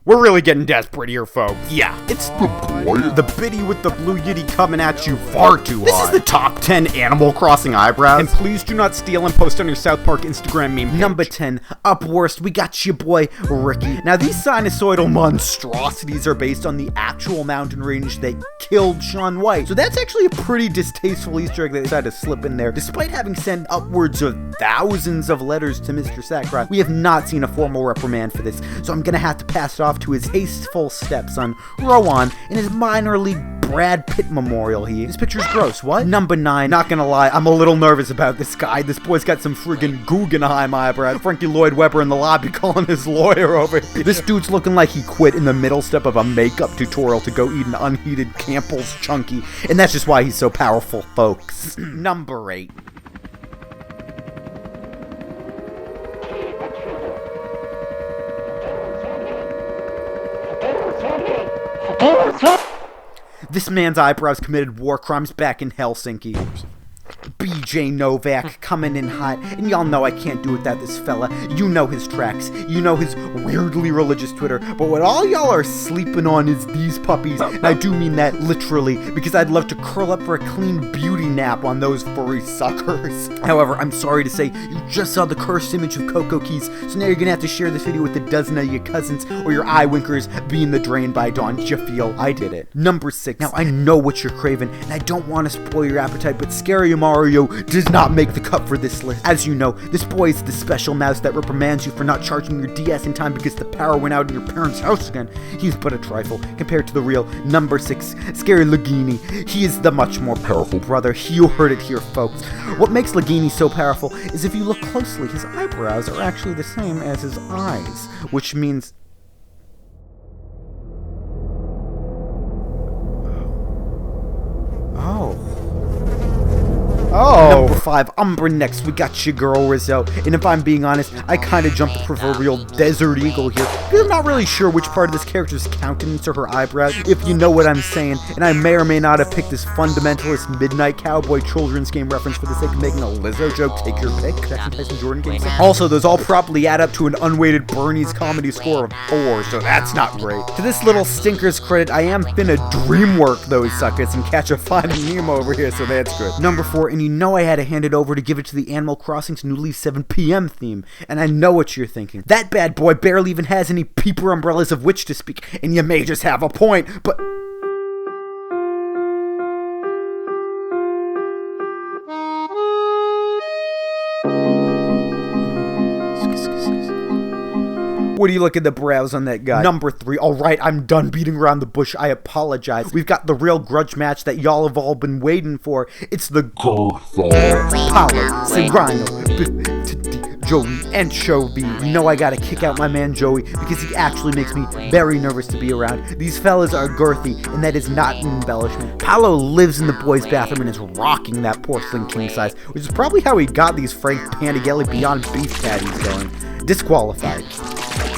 We're really getting desperate here, folks. Yeah, It's the boy. the biddy with the blue yitty coming at you far too hard. This is the top 10 Animal Crossing eyebrows. And please do not steal and post on your South Park Instagram meme page. Number 10, up worst, we got your boy, Ricky. Now, these sinusoidal monstrosities are based on the actual mountain range that killed Shaun White. So that's actually a pretty distasteful Easter egg they decided to slip in there. Despite having sent upwards of thousands of letters to Mr. Sackrat, we have not seen a formal reprimand for this. So I'm gonna have to pass it off to his hasteful stepson, Rowan, in his minor league Brad Pitt memorial here. This picture's gross. What? Number 9. Not gonna lie, I'm a little nervous about this guy. This boy's got some friggin' Guggenheim eyebrows. Frankie Lloyd Webber in the lobby calling his lawyer over here. This dude's looking like he quit in the middle step of a makeup tutorial to go eat an unheated Campbell's Chunky. And that's just why he's so powerful, folks. Number 8. This man's eyebrows committed war crimes back in Helsinki. BJ Novak coming in hot, and y'all know I can't do without this fella. You know his tracks, you know his weirdly religious Twitter, but what all y'all are sleeping on is these puppies, and I do mean that literally, because I'd love to curl up for a clean beauty nap on those furry suckers. However, I'm sorry to say, you just saw the cursed image of Coco Keys, so now you're gonna have to share this video with a dozen of your cousins, or your eye winkers being the drain by dawn. You feel I did it. Number 6. Now, I know what you're craving, and I don't want to spoil your appetite, but Scary Mario does not make the cut for this list. As you know, this boy is the special mouse that reprimands you for not charging your DS in time because the power went out in your parents' house again. He's but a trifle compared to the real number 6, Scary Lagini. He is the much more powerful brother. You heard it here, folks. What makes Lagini so powerful is if you look closely, his eyebrows are actually the same as his eyes, which means... Number 5, Umbra next, we got your girl Rizzo, and if I'm being honest, I kinda jumped the proverbial Desert Eagle here, because I'm not really sure which part of this character's countenance or her eyebrows, if you know what I'm saying, and I may or may not have picked this fundamentalist Midnight Cowboy children's game reference for the sake of making a Lizzo joke, take your pick, Jackson Tyson Jordan game. Also, those all probably add up to an unweighted Bernie's comedy score of 4, so that's not great. To this little stinker's credit, I am finna dreamwork those suckers and catch a Finding Nemo over here, so that's good. Number 4, and you know I had to hand it over to give it to the Animal Crossing's newly 7 p.m. theme, and I know what you're thinking. That bad boy barely even has any peeper umbrellas of which to speak, and you may just have a point, but... What do you look at the brows on that guy? Number 3. Alright, I'm done beating around the bush. I apologize. We've got the real grudge match that y'all have all been waiting for. It's the Paolo, Serrano, Joey, and Chovy. You know I gotta kick out my man Joey because he actually makes me very nervous to be around. These fellas are girthy, and that is not an embellishment. Paolo lives in the boys' bathroom and is rocking that porcelain king size, which is probably how he got these Frank Panighelli Beyond Beef patties going. Disqualified.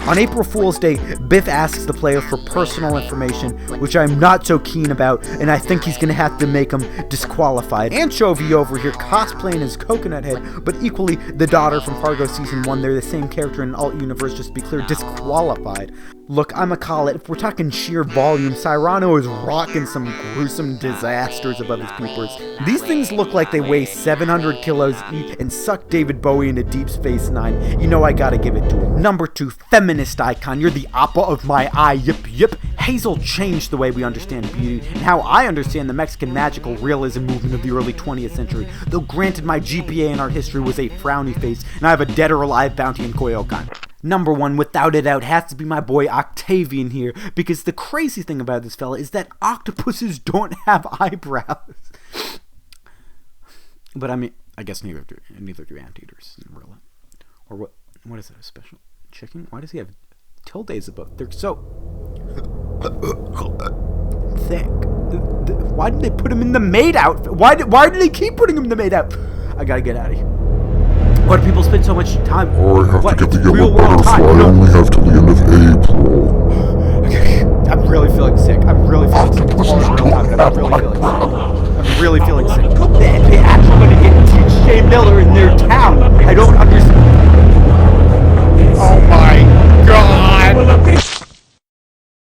On April Fool's Day, Biff asks the player for personal information, which I'm not so keen about, and I think he's gonna have to make him disqualified. Anchovy over here cosplaying as Coconut Head, but equally the daughter from Fargo Season 1, they're the same character in Alt Universe, just to be clear, disqualified. Look, I'ma call it, if we're talking sheer volume, Serrano is rocking some gruesome disasters above his peepers. These things look like they weigh 700 kilos each and suck David Bowie into Deep Space Nine. You know I gotta give it to him. Number 2, feminist icon, you're the apple of my eye, yip. Hazel changed the way we understand beauty and how I understand the Mexican magical realism movement of the early 20th century, though granted my GPA in art history was a frowny face and I have a dead or alive bounty in Coyoacan. Number 1, without a doubt, has to be my boy Octavian here, because the crazy thing about this fella is that octopuses don't have eyebrows. But I mean, I guess neither do anteaters in real life. Or what is that, a special chicken? Why does he have tildes above? They're so thick. Why did they put him in the maid outfit? Why did they keep putting him in the maid outfit? I gotta get out of here. Why do people spend so much time? I have to get the yellow butterfly. I only have till the end of April.